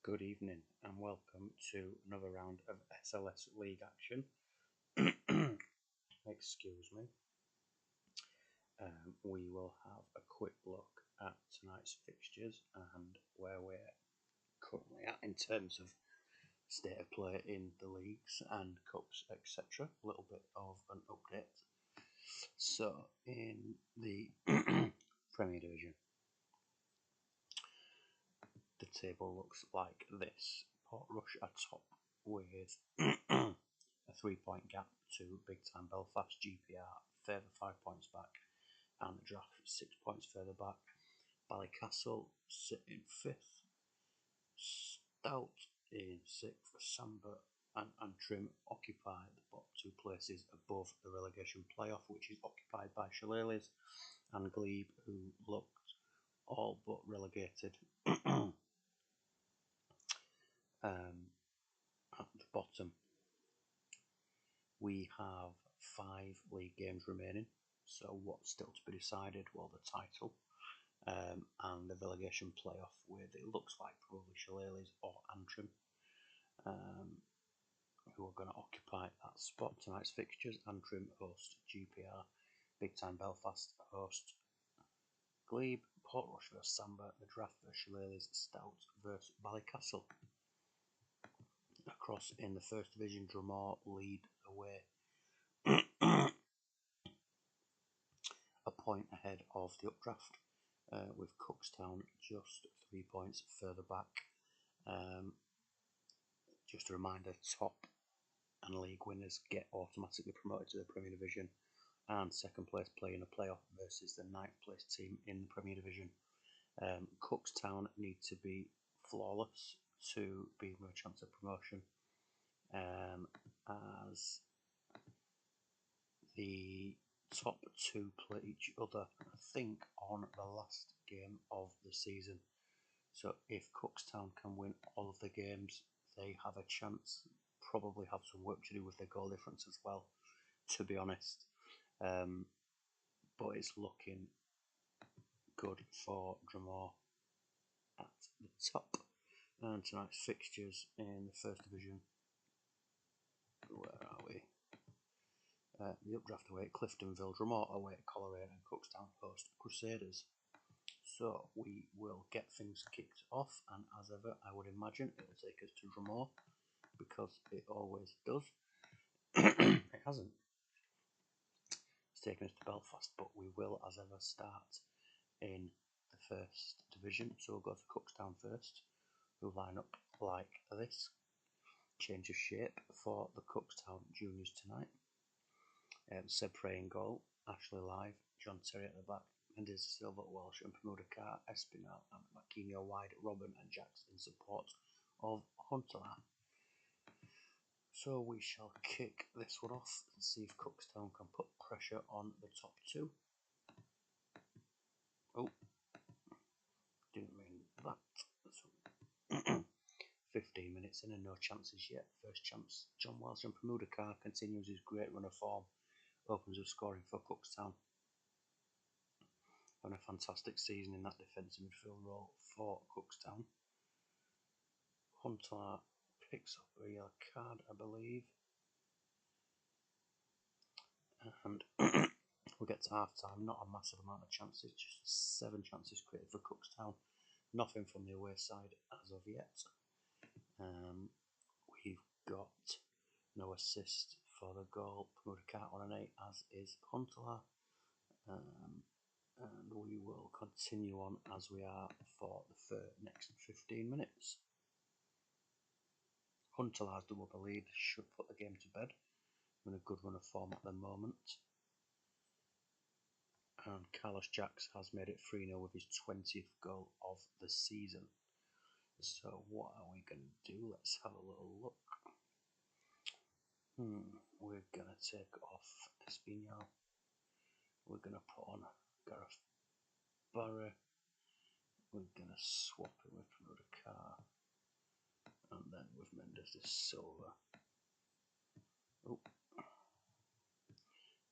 Good evening and welcome to another round of SLS League action. Excuse me. We will have a quick look at tonight's fixtures and where we're currently at in terms of state of play in the leagues and cups, etc. A little bit of an update. So, in the Premier Division, the table looks like this. Portrush are top with a 3-point gap to Big Time Belfast. GPR further 5 points back, and the Draft 6 points further back. Ballycastle sit in 5th, Stout in 6th, Samba and Antrim occupy the bottom 2 places above the relegation playoff, which is occupied by Shillelaghs and Glebe, who looked all but relegated. At the bottom, we have 5 league games remaining. So what's still to be decided? Well, the title and the relegation playoff, with it looks like probably Shillelaghs or Antrim, who are going to occupy that spot. Tonight's fixtures: Antrim host GPR, Big Time Belfast host Glebe, Portrush vs Samba, the Draft vs Shillelaghs, Stout vs Ballycastle. Across in the First Division, Drumore lead away a point ahead of the updraft, with Cookstown just 3 points further back. Just a reminder, top and league winners get automatically promoted to the Premier Division, and second place play in a playoff versus the 9th place team in the Premier Division. Cookstown need to be flawless to be with a chance of promotion, as the top 2 play each other, I think, on the last game of the season. So if Cookstown can win all of the games, they have a chance. Probably have some work to do with their goal difference as well, to be honest. But it's looking good for Drumore at the top. And tonight's fixtures in the First Division. Where are we? The updraft away at Cliftonville, Drumore away at Coleraine, and Cookstown host Crusaders. So we will get things kicked off, and as ever, I would imagine it will take us to Drumore, because it always does. It hasn't. It's taken us to Belfast, but we will, as ever, start in the First Division. So we'll go to Cookstown first, who line up like this. Change of shape for the Cookstown juniors tonight. Seb Prey in goal, Ashley Live, John Terry at the back, Mendes Silva, Welsh and Bermuda Carr, Espinal and Maquinho wide, Robin and Jax in support of Huntela. So we shall kick this one off and see if Cookstown can put pressure on the top 2. Oh, didn't mean that. So 15 minutes in and no chances yet. First chance, John Welsh and Bermuda Carr continues his great run of form. Opens up scoring for Cookstown. Having a fantastic season in that defensive midfield role for Cookstown. Hunter picks up a yellow card, I believe. And we get to half time. Not a massive amount of chances, just 7 chances created for Cookstown. Nothing from the away side as of yet. We've got no assist for the goal. Bermuda Carr on an 8, as is Huntela. And we will continue on as we are for the next 15 minutes. Huntela's double the lead should put the game to bed. In a good run of form at the moment. And Carlos Jax has made it 3-0 with his 20th goal of the season. So what are we going to do? Let's have a little look. We're going to take off Espinal. We're going to put on Gareth Barry. We're going to swap it with Bermuda Carr. And then with Mendes Silva. Oh.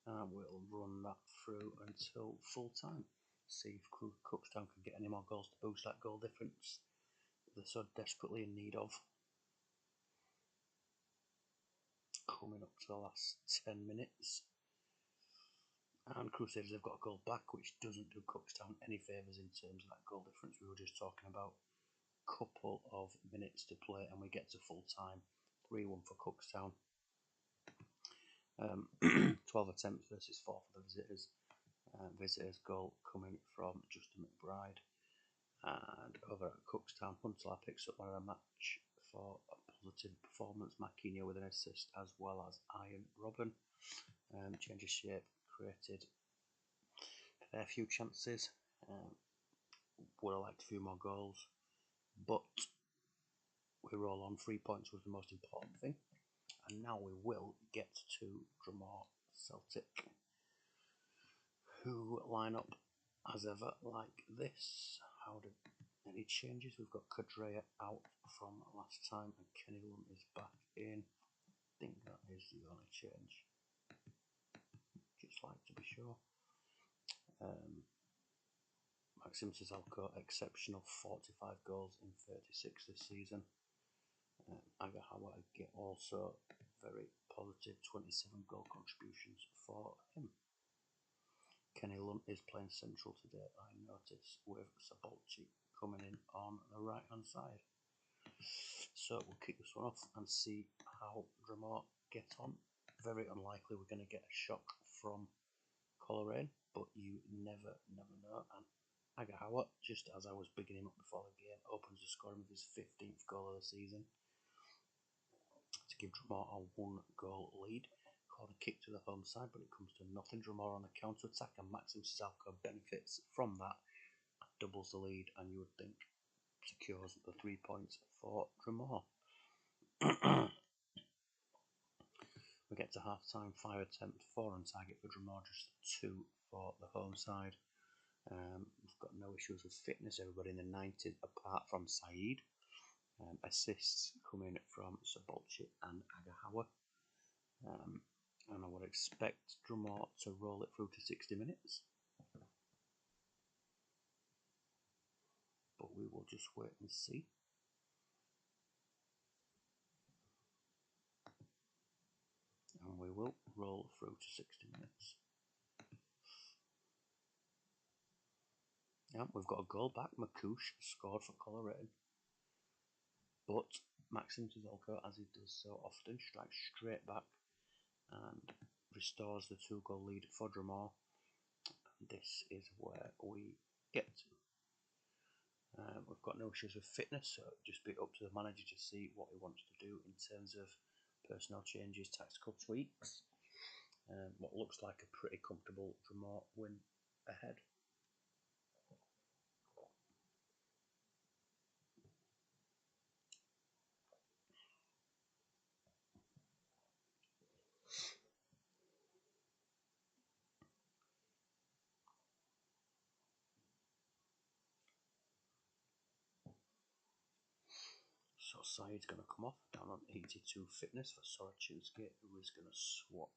And we'll run that through until full time. See if Cookstown can get any more goals to boost that goal difference. they're so desperately in need of. Coming up to the last 10 minutes. And Crusaders have got a goal back, which doesn't do Cookstown any favours in terms of that goal difference we were just talking about. Couple of minutes to play and we get to full time. 3-1 for Cookstown. 12 attempts versus 4 for the visitors. Visitors goal coming from Justin McBride. And over at Cookstown, Huntelaar picks up one of the match for a positive performance. Maquinho with an assist as well as Iron Robin. Change of shape created a fair few chances. Would have liked a few more goals, but we roll on. 3 points was the most important thing. And now we will get to Dromore Celtic, who line up as ever like this. How did any changes? We've got Kadrea out from last time and Kenny Lunt is back in. I think that is the only change. Just like to be sure. Maxim Cizalco, exceptional, 45 goals in 36 this season. Agahawa also very positive, 27 goal contributions for him. Kenny Lunt is playing central today, I notice, with Sabolci coming in on the right hand side. So we'll kick this one off and see how Dromore get on. Very unlikely we're going to get a shock from Coleraine, but you never know. And Agahawa, just as I was bigging him up before the game, opens the scoring with his 15th goal of the season to give Dromore a 1-goal lead. Corner kick to the home side, but it comes to nothing. Dromore on the counter attack, and Maxim Cizalco benefits from that, doubles the lead, and you would think secures the 3 points for Dromore. We get to half time, 5 attempts, 4 on target for Dromore, just 2 for the home side. We've got no issues with fitness, everybody in the 90s apart from Saeed. Assists coming from Sabolci and Agahawa. And I would expect Dromore to roll it through to 60 minutes. But we will just wait and see. And we will roll through to 60 minutes. Yeah, we've got a goal back. Makouche scored for Coleraine. But Maxim Cizalco, as he does so often, strikes straight back and restores the 2-goal lead for Dromore. And this is where we get to. We've got no issues with fitness, so it'll just be up to the manager to see what he wants to do in terms of personnel changes, tactical tweaks. What looks like a pretty comfortable Dromore win ahead. So Saeed's going to come off down on 82 fitness for Sorochinsky, who is going to swap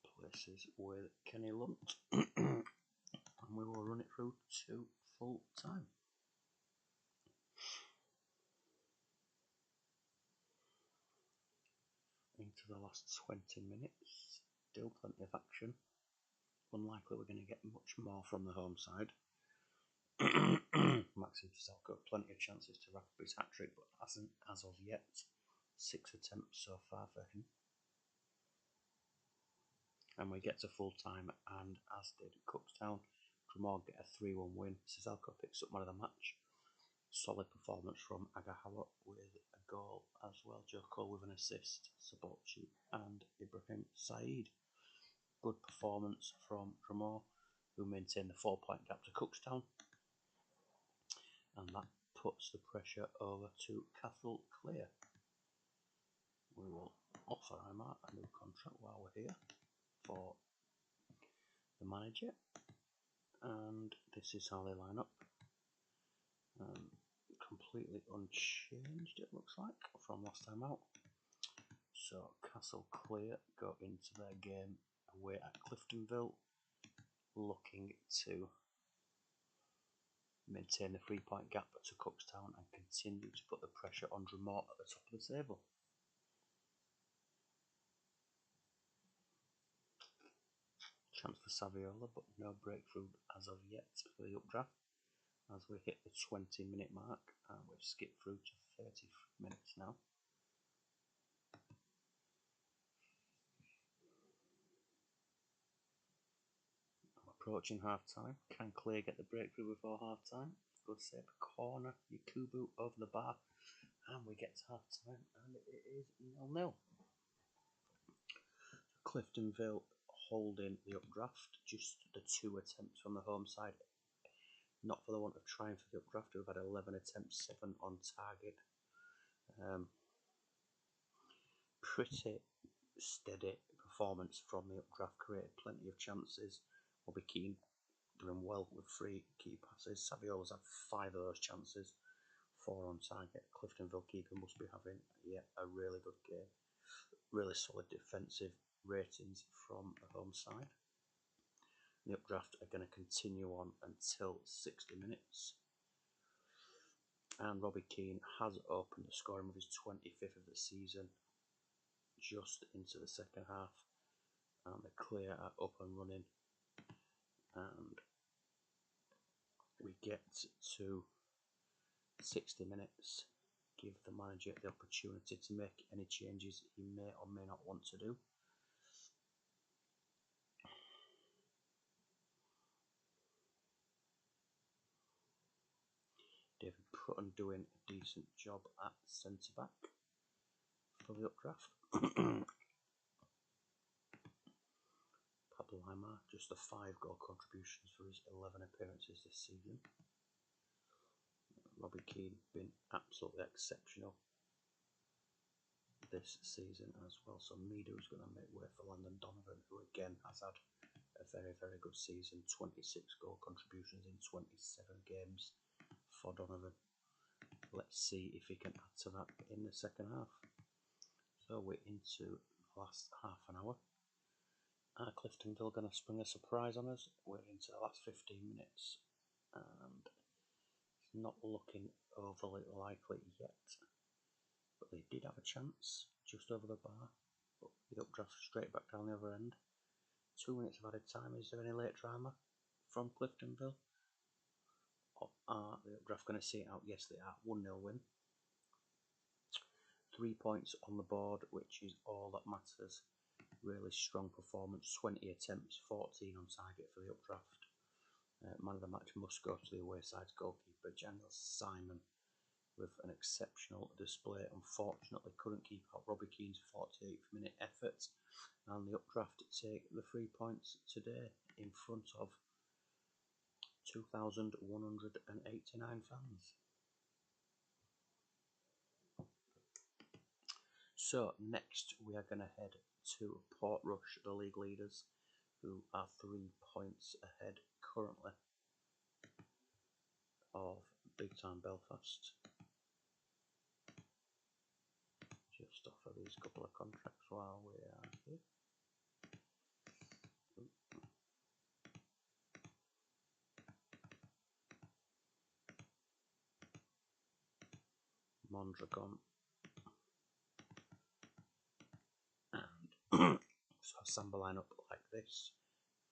places with Kenny Lunt. And we will run it through to full time. Into the last 20 minutes, still plenty of action. Unlikely we're going to get much more from the home side. Maxim Cizalco, plenty of chances to wrap up his hat-trick, but hasn't as of yet. 6 attempts so far for him. And we get to full time, and as did Cookstown, Dromore get a 3-1 win. Cizalco picks up man of the match. Solid performance from Agahawa with a goal as well. Joe Cole with an assist, Sabolci and Ibrahim Saeed. Good performance from Dromore, who maintain the 4-point gap to Cookstown. And that puts the pressure over to Castle Clear. We will offer him a new contract while we're here for the manager. And this is how they line up. Completely unchanged, it looks like, from last time out. So Castle Clear go into their game away at Cliftonville, looking to maintain the 3-point gap to Cookstown and continue to put the pressure on Drumore at the top of the table. Chance for Saviola, but no breakthrough as of yet for the updraft as we hit the 20-minute mark and we've skipped through to 30 minutes now. Approaching half time. Can Clay get the breakthrough before half time? Good save. Corner. Yakubu over the bar. And we get to half time and it is 0-0. Cliftonville holding the updraft. Just the 2 attempts on the home side. Not for the want of trying for the updraft. We've had 11 attempts, 7 on target. Pretty steady performance from the updraft. Created plenty of chances. Bobby Keane doing well with 3 key passes. Saviola's had 5 of those chances, 4 on target. Cliftonville keeper must be having a really good game. Really solid defensive ratings from the home side. The updraft are going to continue on until 60 minutes. And Robbie Keane has opened the scoring with his 25th of the season, just into the second half. And the Clear are up and running. And we get to 60 minutes. Give the manager the opportunity to make any changes he may or may not want to do. David Prutton doing a decent job at centre back for the updraft. Pablo Aimar, just the 5 goal contributions for his 11 appearances this season. Robbie Keane been absolutely exceptional this season as well. So Mido's going to make way for Landon Donovan, who again has had a very, very good season. 26 goal contributions in 27 games for Donovan. Let's see if he can add to that in the second half. So we're into the last half an hour. Cliftonville going to spring a surprise on us. We're into the last 15 minutes and it's not looking overly likely yet. But they did have a chance just over the bar. But the updraft straight back down the other end. 2 minutes of added time. Is there any late drama from Cliftonville? Or are the updraft going to see it out? Yes, they are. 1-0 win. 3 points on the board, which is all that matters. Really strong performance. 20 attempts, 14 on target for the updraft. Man of the match must go to the away side's goalkeeper, Daniel Simon, with an exceptional display. Unfortunately, couldn't keep out Robbie Keane's 48th minute effort, and the updraft take the 3 points today in front of 2,189 fans. So next we are going to head to Portrush, the league leaders, who are 3 points ahead currently of Big Time Belfast. Just offer these couple of contracts while we are here. Mondragon. And so sample line up like this.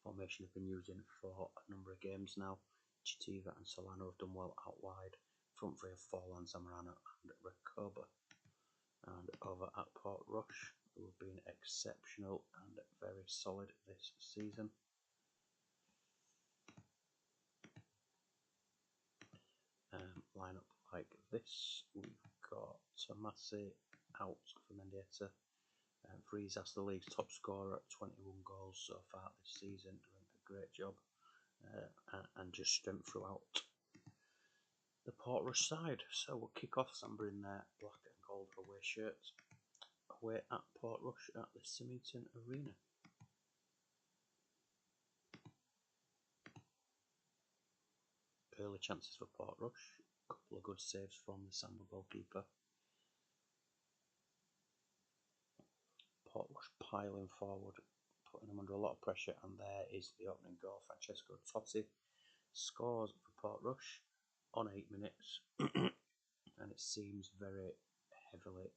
Formation have been using for a number of games now. Chitiva and Solano have done well out wide. Front three of Forlan, Zamorano and Recoba. And over at Portrush, who have been exceptional and very solid this season. Line up like this. We've got Tomasi out for Mendieta. Freezas, the league's top scorer at 21 goals so far this season, doing a great job. And just strength throughout the Portrush side. So we'll kick off Samba in their black and gold away shirts. Away at Portrush at the Symington Arena. Early chances for Portrush. A couple of good saves from the Samba goalkeeper. Portrush piling forward, putting them under a lot of pressure, and there is the opening goal. Francesco Totti scores for Portrush. on 8 minutes, and it seems very heavily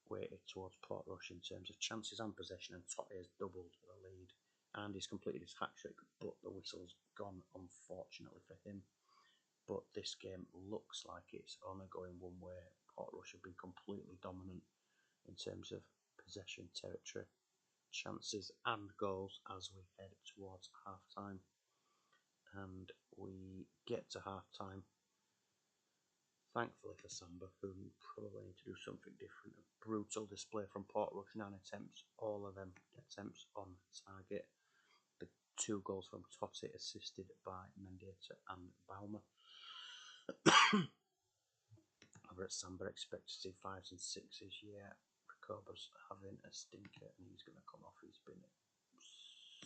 weighted towards Portrush in terms of chances and possession, and Totti has doubled the lead and he's completed his hat-trick, but the whistle's gone, unfortunately for him. But this game looks like it's only going one way. Portrush have been completely dominant in terms of possession, territory, chances and goals as we head towards half-time. And we get to half-time, thankfully for Samba, who probably need to do something different. A brutal display from Portrush, 9 attempts, all of them attempts on target. The 2 goals from Totti, assisted by Mendieta and Baumer. Over at Samba, expect to see 5s and 6s. Yeah, Recoba's having a stinker and he's going to come off. He's been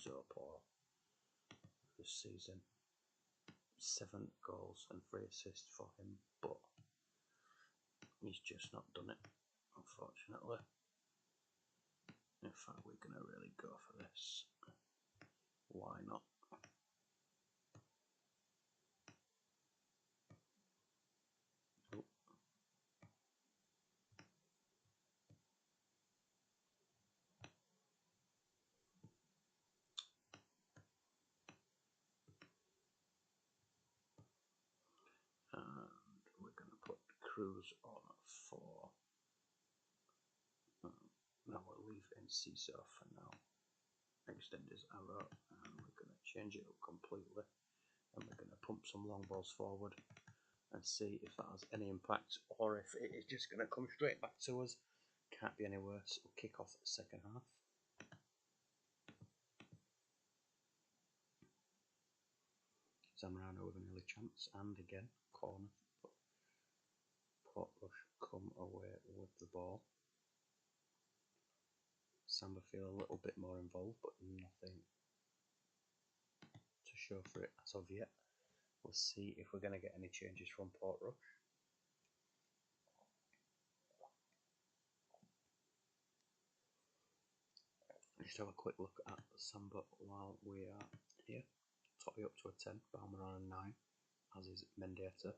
so poor this season. 7 goals and 3 assists for him, but he's just not done it, unfortunately. In fact, we're going to really go for this. Why not? Oh. And we're going to put Cruz on 4. No, we'll leave Enciso for now. Extend his arrow, and we're going to change it up completely. And we're going to pump some long balls forward and see if that has any impact, or if it is just going to come straight back to us. Can't be any worse. We'll kick off the second half. Zamorano with an early chance, and again, corner. Portrush come away with the ball. Samba feel a little bit more involved, but nothing to show for it as of yet. We'll see if we're going to get any changes from Portrush. Just have a quick look at Samba while we are here. Totti up to a 10, Baumer on a 9, as is Mendieta.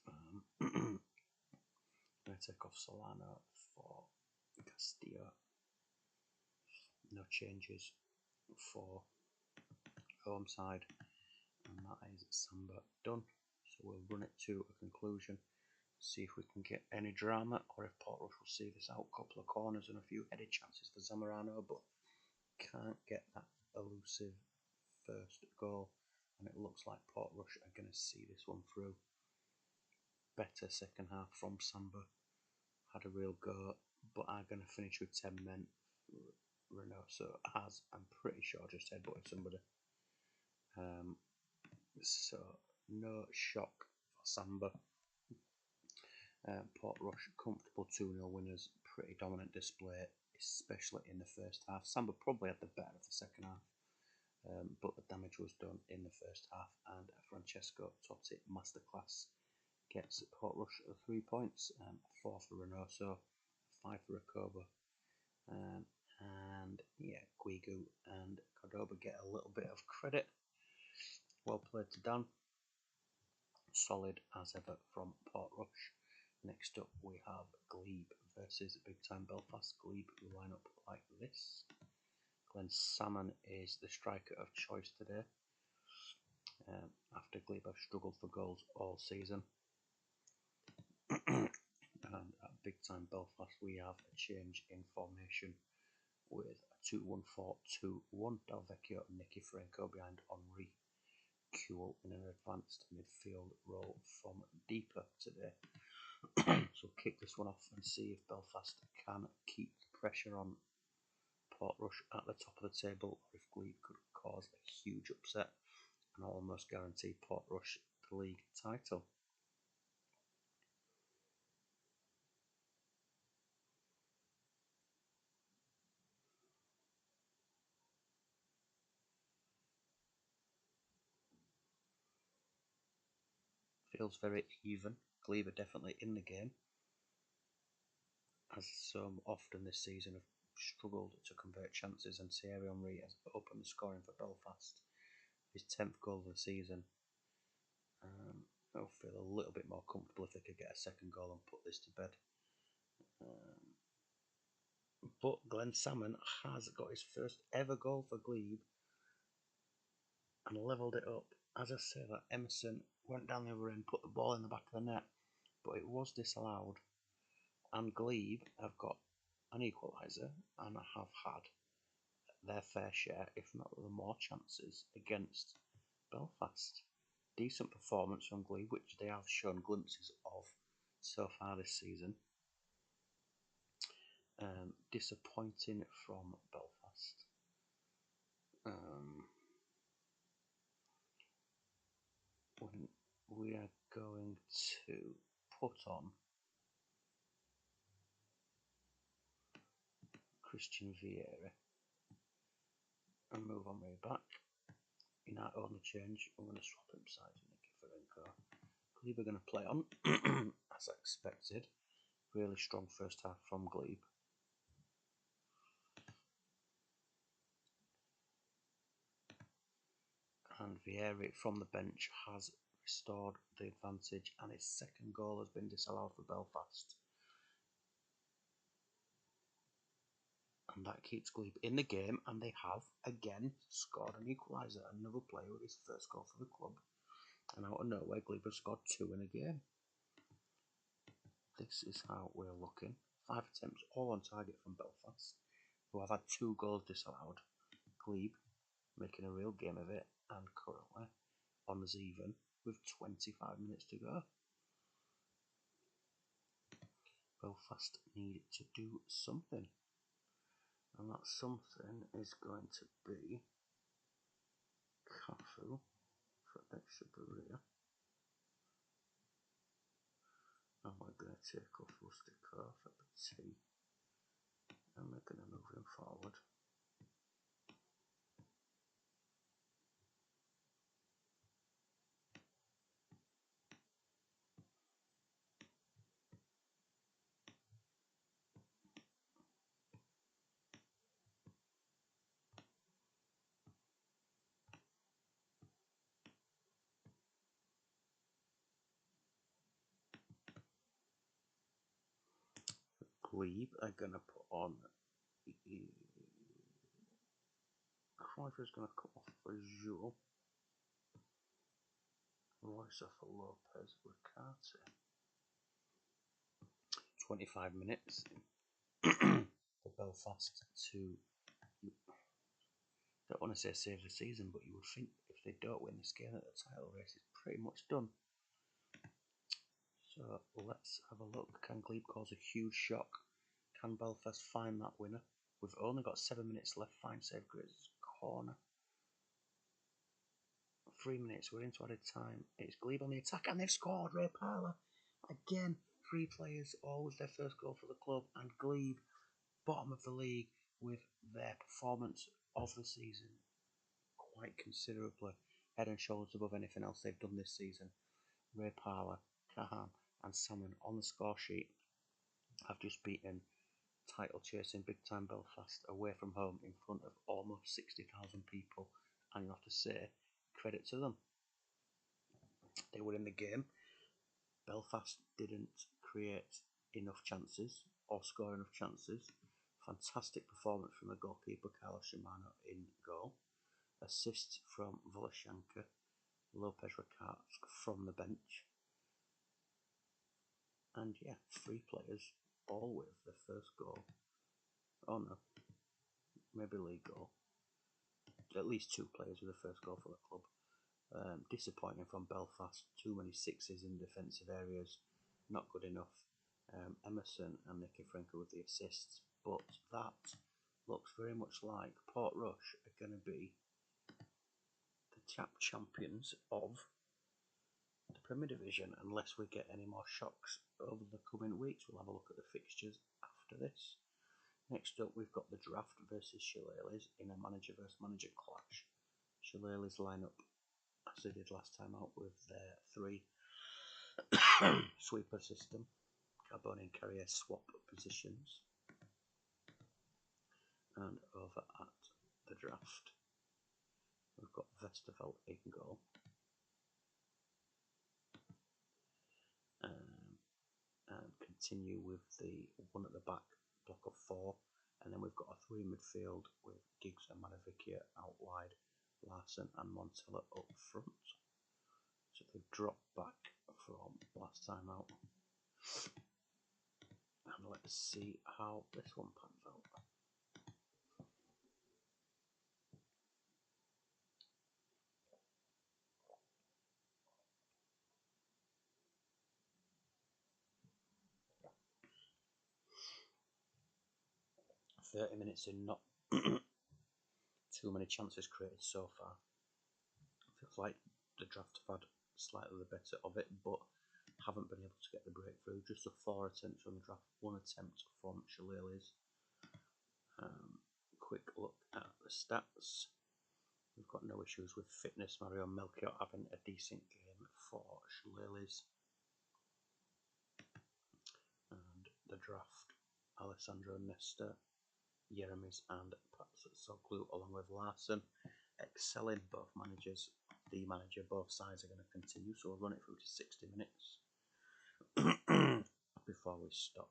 I'm going to take off Solano for Castillo. No changes for home side, and that is Samba done. So we'll run it to a conclusion, see if we can get any drama, or if Portrush will see this out. Couple of corners and a few headed chances for Zamorano, but can't get that elusive first goal, and it looks like Portrush are going to see this one through. Better second half from Samba, had a real go, but are going to finish with 10 men. Reynoso has, I'm pretty sure, just headbutted somebody. So no shock for Samba. Portrush comfortable 2-0 winners, pretty dominant display, especially in the first half. Samba probably had the better of the second half, but the damage was done in the first half, and Francesco Totti masterclass gets Portrush 3 points, 4 for Reynoso, 5 for Recoba, and yeah, Guigu and Cordoba get a little bit of credit. Well played to Dan. Solid as ever from Portrush. Next up we have Glebe versus Big Time Belfast. Glebe line up like this. Glenn Salmon is the striker of choice today. After Glebe have struggled for goals all season. And at Big Time Belfast we have a change in formation with a 2-1-4-2-1. Del Vecchio and Nicky Franco behind Henri. Kuhl in an advanced midfield role from deeper today. So kick this one off and see if Belfast can keep the pressure on Portrush at the top of the table, or if Glebe could cause a huge upset and almost guarantee Portrush the league title. Feels very even. Glebe are definitely in the game, as so often this season have struggled to convert chances, and Thierry Henry has opened the scoring for Belfast his 10th goal of the season. I'll feel a little bit more comfortable if they could get a second goal and put this to bed. But Glenn Salmon has got his first ever goal for Glebe and levelled it up. As I say, that Emerson went down the other end, put the ball in the back of the net, but it was disallowed. And Glebe have got an equaliser and have had their fair share, if not the more chances, against Belfast. Decent performance from Glebe, which they have shown glimpses of so far this season. Disappointing from Belfast. When we are going to put on Christian Vieira and move on way back. In our only change, I'm going to swap him sides with Nicky Ferenko. Glebe are going to play on, as expected. Really strong first half from Glebe. And Vieira from the bench has restored the advantage, and his second goal has been disallowed for Belfast. And that keeps Glebe in the game, and they have again scored an equaliser. Another player with his first goal for the club. And out of nowhere, Glebe have scored 2 in a game. This is how we're looking. 5 attempts, all on target from Belfast, who have had 2 goals disallowed. Glebe making a real game of it, and currently on the even with 25 minutes to go. Belfast need to do something, and that something is going to be Cafu for Echevarria, and we're going to take off Rustico for Petit, and we're going to move him forward. Glebe are going to put on Cruyff is going to come off for Jules. Royce for Lopez Ricarte. 25 minutes for Belfast to, don't want to say save the season, but you would think if they don't win this game that the title race is pretty much done. So let's have a look. Can Glebe cause a huge shock? Can Belfast find that winner? We've only got 7 minutes left. Fine save, Grizz corner. 3 minutes, we're into added time. It's Glebe on the attack, and they've scored. Ray Parler again. 3 players, always their first goal for the club, and Glebe, bottom of the league, with their performance of the season quite considerably, head and shoulders above anything else they've done this season. Ray Parler, Kahan, and Salmon on the score sheet have just beaten title chasing big time Belfast away from home in front of almost 60,000 people, and you have to say credit to them. They were in the game. Belfast didn't create enough chances or score enough chances. Fantastic performance from the goalkeeper Carlos Shimano in goal. Assists from Voloshanka, Lopez Ricarte from the bench. And yeah, 3 players all with the first goal. Oh no, maybe league goal. At least 2 players with the first goal for the club. Disappointing from Belfast. Too many sixes in defensive areas. Not good enough. Emerson and Nicky Franco with the assists. But that looks very much like Port Rush are going to be the champions of the Premier Division, unless we get any more shocks over the coming weeks. We'll have a look at the fixtures after this. Next up, we've got the Draft versus Shillelagh's in a manager versus manager clash. Shillelagh's line up as they did last time out with their 3 sweeper system. Carboni and Carrier swap positions. And over at the Draft, We've got Vesterveld in goal. And continue with the one at the back, block of 4. And then we've got a 3 midfield with Giggs and Madavikia out wide, Larson and Montella up front. So they've dropped back from last time out. And let's see how this one pans out. .30 minutes in, not too many chances created so far. Feels like the draft have had slightly the better of it, but haven't been able to get the breakthrough. Just the 4 attempts from the draft, 1 attempt from Shillelagh's. Quick look at the stats. We've got no issues with fitness. Mario Melchior having a decent game for Shillelagh's. And the draft, Alessandro Nesta, Yeremis and Pats Soglu along with Larson excelling. Both managers, the manager, both sides are going to continue, so we'll run it through to 60 minutes before we stop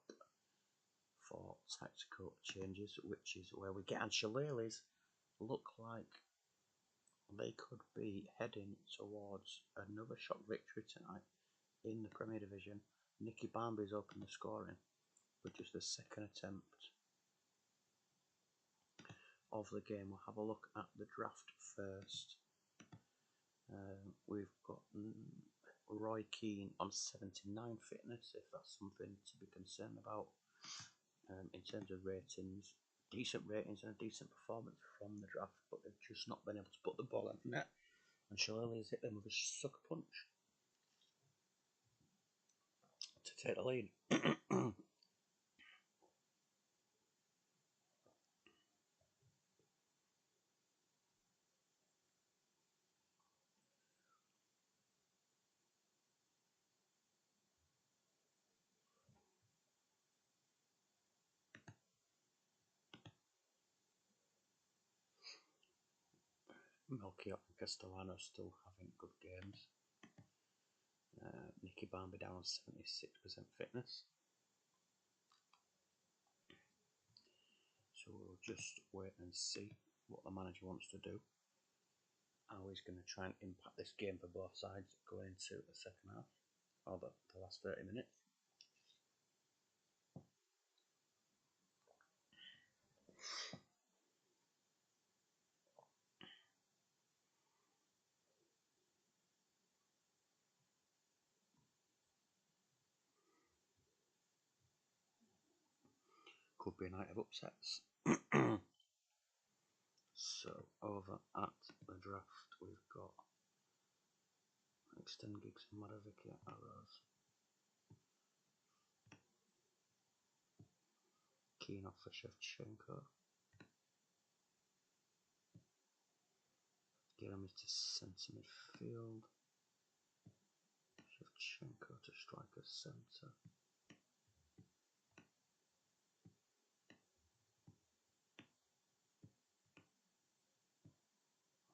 for tactical changes, which is where we get. And Shillelagh's look like they could be heading towards another shock victory tonight in the Premier Division. Nicky Barmby's opened the scoring with just the 2nd attempt of the game. We'll have a look at the draft first. We've got Roy Keane on 79 fitness, if that's something to be concerned about. In terms of ratings, decent ratings and a decent performance from the draft, but they've just not been able to put the ball in the net. And Shillelagh's hit them with a sucker punch to take the lead. Melchior and Castellano still having good games. Nicky Barmby down on 76% fitness. So we'll just wait and see what the manager wants to do. How he's going to try and impact this game for both sides going into the second half, or the last 30 minutes. Could be a night of upsets. So over at the draft we've got extend Giggs and Madavikia arrows. Keen off for Shevchenko. Yeremis to centre midfield. Shevchenko to striker centre.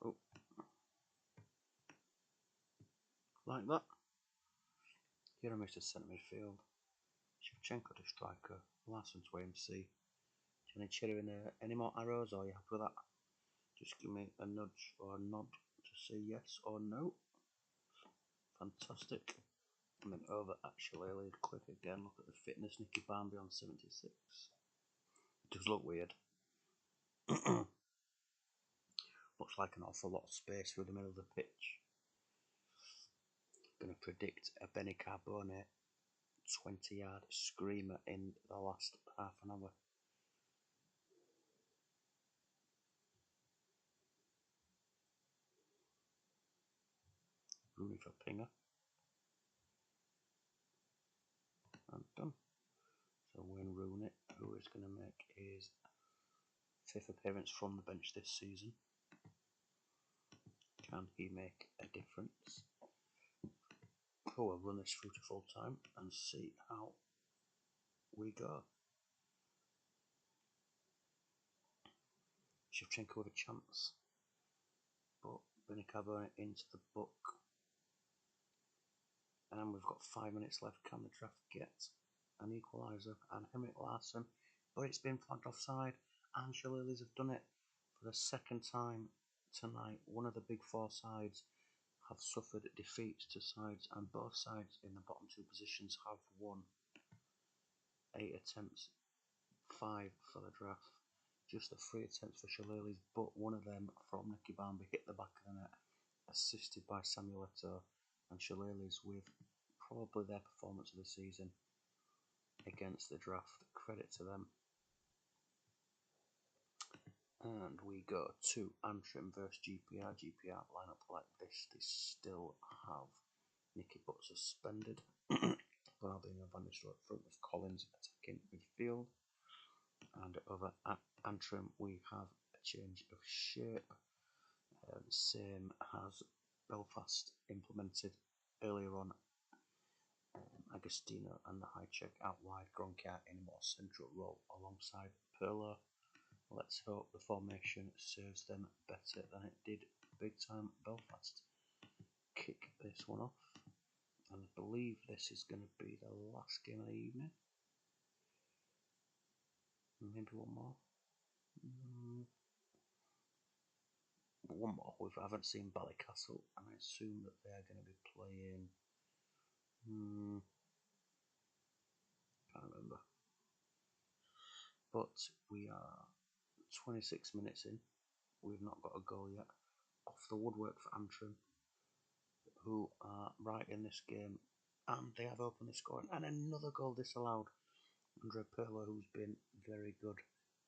Oh, like that. Yeremis to centre midfield. Shevchenko to striker. Larson to AMC. Do you want to cheer in any more arrows, or are you happy with that? Just give me a nudge or a nod to say yes or no. Fantastic. And then over at Shillelagh, quick again, look at the fitness. Nicky Barmby on 76. It does look weird. Looks like an awful lot of space through the middle of the pitch. Going to predict a Benny Carbone 20-yard screamer in the last half an hour. Rooney for Pinger. And done. So Wayne Rooney, who is going to make his 5th appearance from the bench this season. Can he make a difference? Oh, we'll run this through to full time and see how we go. Shevchenko with a chance. but Binicabo into the book. And we've got 5 minutes left. Can the draft get an equaliser? And Henrik Larsson, but it's been flagged offside, and Shillelaghs have done it for the second time tonight. One of the big four sides have suffered defeats to sides, and both sides in the bottom two positions have won. 8 attempts, 5 for the draft. Just the 3 attempts for Shillelaghs, but one of them from Nicky Barmby hit the back of the net, assisted by Samuel Eto'o, and Shillelaghs with probably their performance of the season against the draft. Credit to them. And we go to Antrim versus GPR. GPR line up like this. They still have Nicky Butt suspended. Ronaldinho Van Nistelrooy up front with Collins attacking midfield. And over at Antrim we have a change of shape. Same as Belfast implemented earlier on. Agostino and the high check out wide, Gronkia in a more central role alongside Perlo. Let's hope the formation serves them better than it did big time Belfast. Kick this one off, and I believe this is going to be the last game of the evening. Maybe one more. One more. We haven't seen Ballycastle, and I assume that they are going to be playing. Can't remember. But we are 26 minutes in. We've not got a goal yet. Off the woodwork for Antrim, who are right in this game, and they have opened the scoring, and another goal disallowed. Andre Perlo, who's been very good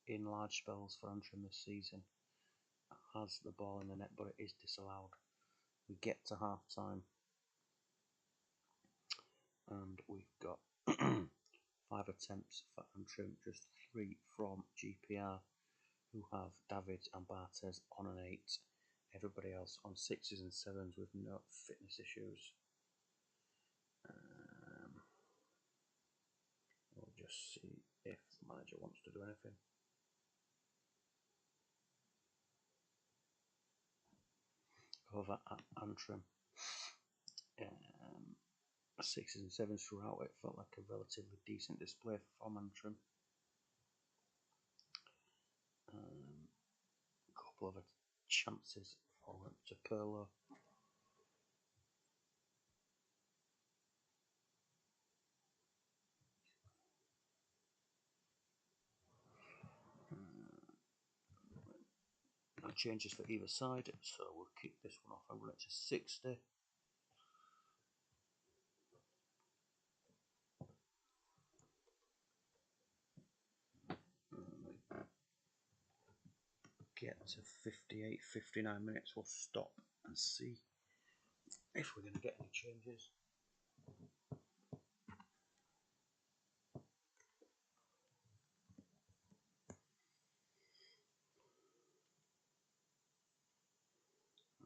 in large spells for Antrim this season, has the ball in the net, but it is disallowed. We get to half time, and we've got 5 attempts for Antrim, just 3 from GPR, who have Davids and Bartes on an 8. Everybody else on 6s and 7s with no fitness issues. We'll just see if the manager wants to do anything. Over at Antrim, 6s and 7s throughout. It felt like a relatively decent display from Antrim. A couple of chances for to Perlo. No changes for either side, so we'll kick this one off and run it to 60. Get to 58, 59 minutes. We'll stop and see if we're going to get any changes.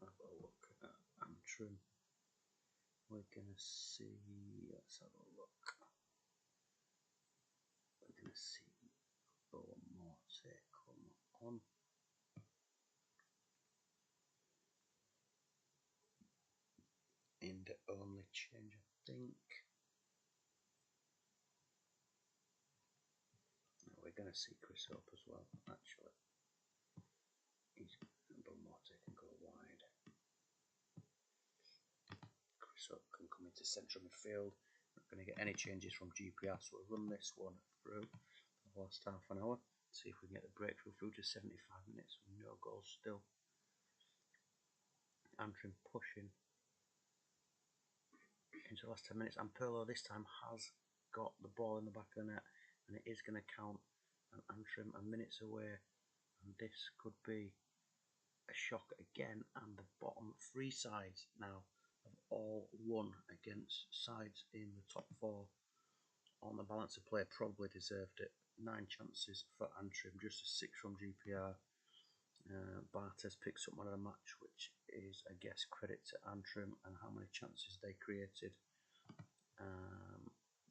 Have a look at Antrim. We're going to see, let's have a look. We're going to see Beaumorte come on. In the only change, I think. No, we're going to see Chris Hope as well, actually. Beaumorte can go wide. Chris Hope can come into central midfield. Not going to get any changes from GPR, so we'll run this one through the last half an hour. See if we can get the breakthrough through to 75 minutes. No goals still. Antrim pushing into the last 10 minutes, and Perlo this time has got the ball in the back of the net, and it is going to count. And Antrim are minutes away, and this could be a shock again. And the bottom 3 sides now have all won against sides in the top 4 on the balance of play. Probably deserved it. 9 chances for Antrim, just a 6 from GPR. Bartes picks up one of the match, which is, I guess, credit to Antrim and how many chances they created.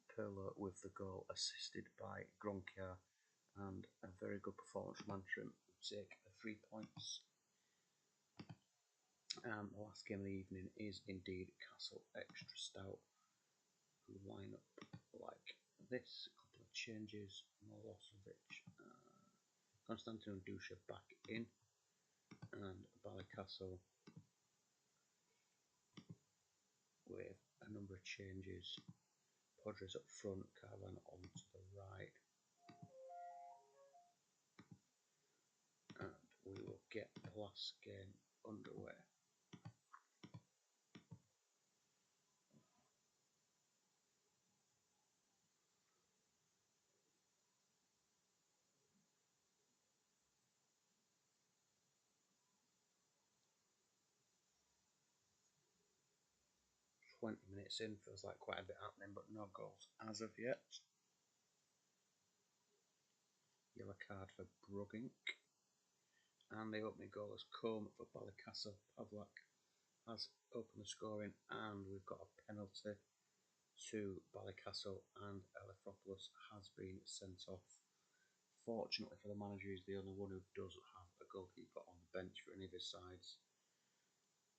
Perlo with the goal, assisted by Gronkia, and a very good performance from Antrim. Take 3 points. And the last game of the evening is indeed Castle Extra Stout, who line up like this. A couple of changes: Milosevic, Konstantin and Dusha back in, and Ballycastle with a number of changes. Podres up front, Carvan on to the right, and we will get the last game underway. Minutes in, feels like quite a bit happening, but no goals as of yet. Yellow card for Brugink. And the opening goal is Combe for Ballycastle. Pavlak has opened the scoring, and we've got a penalty to Ballycastle, and Elefropoulos has been sent off. Fortunately for the manager, he's the only one who does have a goalkeeper on the bench for any of his sides.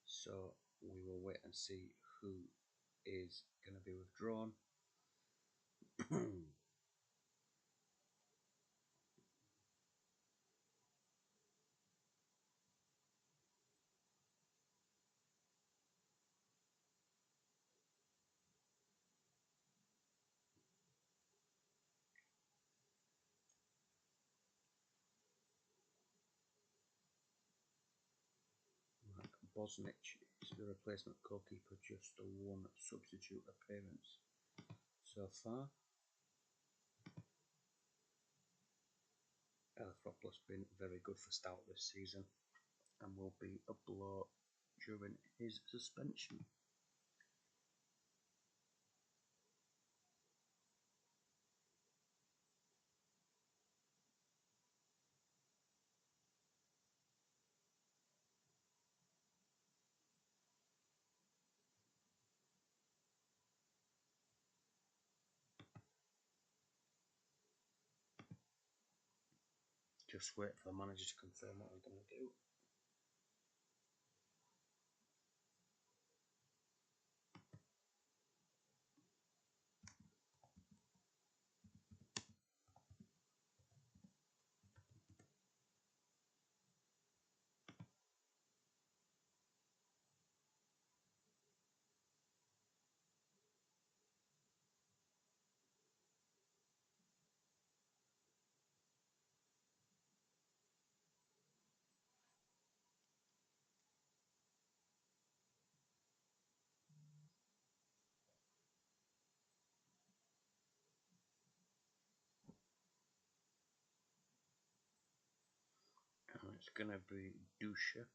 So we will wait and see who is going to be withdrawn. Bosnich is the replacement goalkeeper, just the one substitute appearance so far. Elefropoulos been very good for Stout this season and will be a blow during his suspension. Just wait for the manager to confirm what we're going to do. And it's going to be Dusha,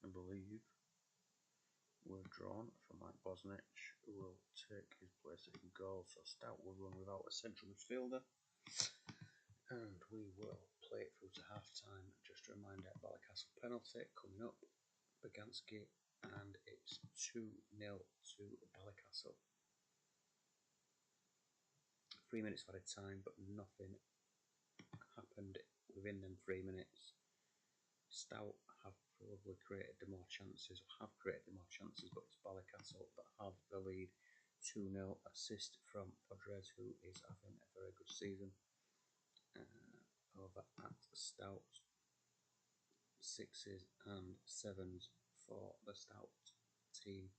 I believe, withdrawn from Mike Bosnich, who will take his place in goal. So Stout will run without a central midfielder. And we will play it through to half time. Just a reminder, Ballycastle penalty coming up, Baganski, and it's 2-0 to Ballycastle. 3 minutes of added time, but nothing happened within them 3 minutes. Stout have probably created the more chances, but it's Ballycastle that have the lead. 2-0 assist from Podres, who is having a very good season. Over at Stout, 6s and 7s for the Stout team,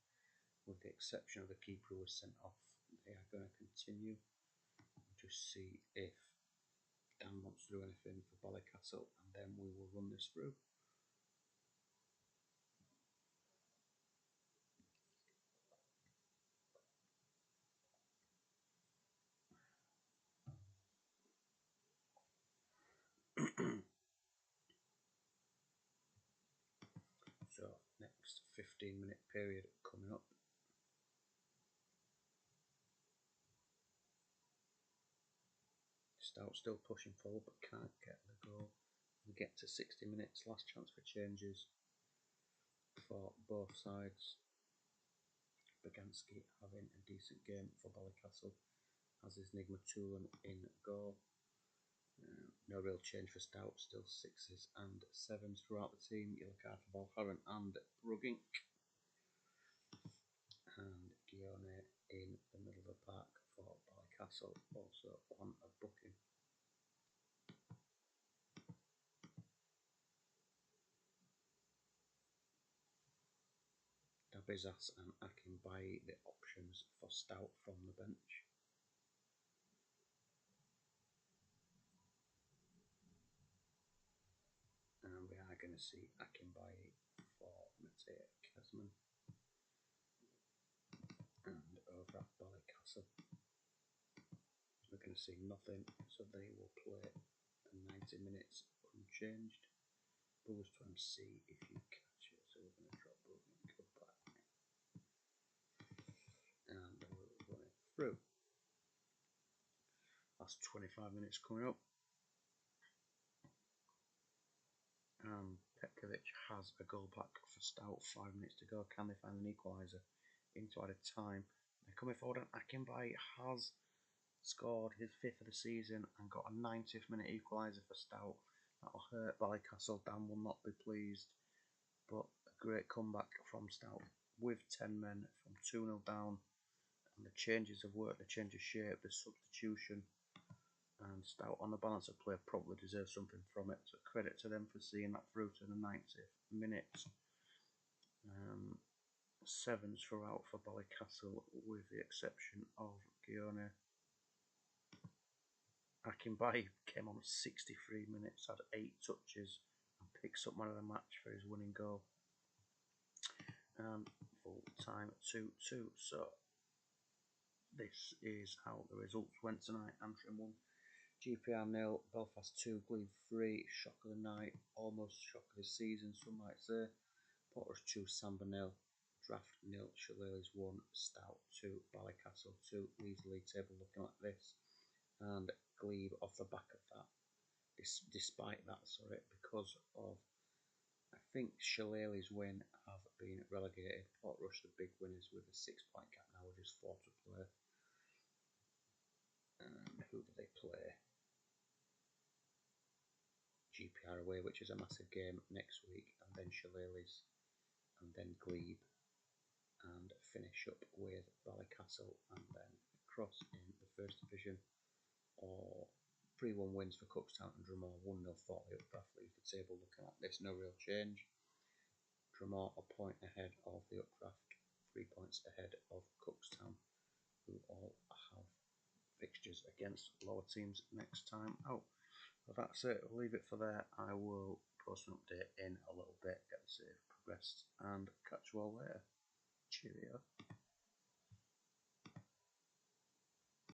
with the exception of the keeper who was sent off. They are going to continue. Just see if Dan wants to do anything for Ballycastle, and then we will run this through. So next 15-minute period coming up. Stout still pushing forward but can't get the goal. We get to 60 minutes, last chance for changes for both sides. Baganski having a decent game for Ballycastle, as is Nigma Toolan in goal. No real change for Stout, still 6s and 7s throughout the team. Yellow card for Valharan and Brugging. And Gione in the middle of the park for Ballycastle, also on a booking. Dabizas and Akinbaye, the options for Stout from the bench. And we are going to see Akinbaye for Mateo Kasman. And over at Ballycastle, we're going to see nothing, so they will play the 90 minutes unchanged. Brewers to MC if you catch it, so we're going to drop Brewing, go back, and we'll run it through. Last 25 minutes coming up. Petkovic has a goal back for Stout, 5 minutes to go. Can they find an equaliser into added time? They're coming forward, and Akinbaye has scored his 5th of the season and got a 90th minute equaliser for Stout. That'll hurt Ballycastle. Dan will not be pleased, but a great comeback from Stout with 10 men from 2-0 down, and the changes of work, the change of shape, the substitution, and Stout on the balance of play probably deserves something from it, so credit to them for seeing that through to the 90th minute. 7s throughout for Ballycastle with the exception of Gione. Akinbaye came on 63 minutes, had 8 touches and picks up man of the match for his winning goal. And full time 2-2. So this is how the results went tonight. Antrim 1, GPR 0, Belfast 2, Glebe 3, shock of the night, almost shock of the season, some might say. Porters 2, Samba 0, Draft 0, Shillelagh's 1, Stout 2, Ballycastle 2. Leaves the league table looking like this. And Glebe off the back of that, despite that, because of, I think, Shillelagh's win have been relegated. Portrush the big winners with a 6-point gap now with just 4 to play. And who do they play? GPR away, which is a massive game next week, and then Shillelagh's, and then Glebe, and finish up with Ballycastle, and then across in the first division, or 3-1 wins for Cookstown and Drumore, 1-0 for the Updraft. Leaves the table looking like this, no real change. Drumore a point ahead of the Updraft, 3 points ahead of Cookstown, who all have fixtures against lower teams next time out. Well, that's it. We'll leave it for there. I will post an update in a little bit, get the save progressed, and catch you all later. Cheerio.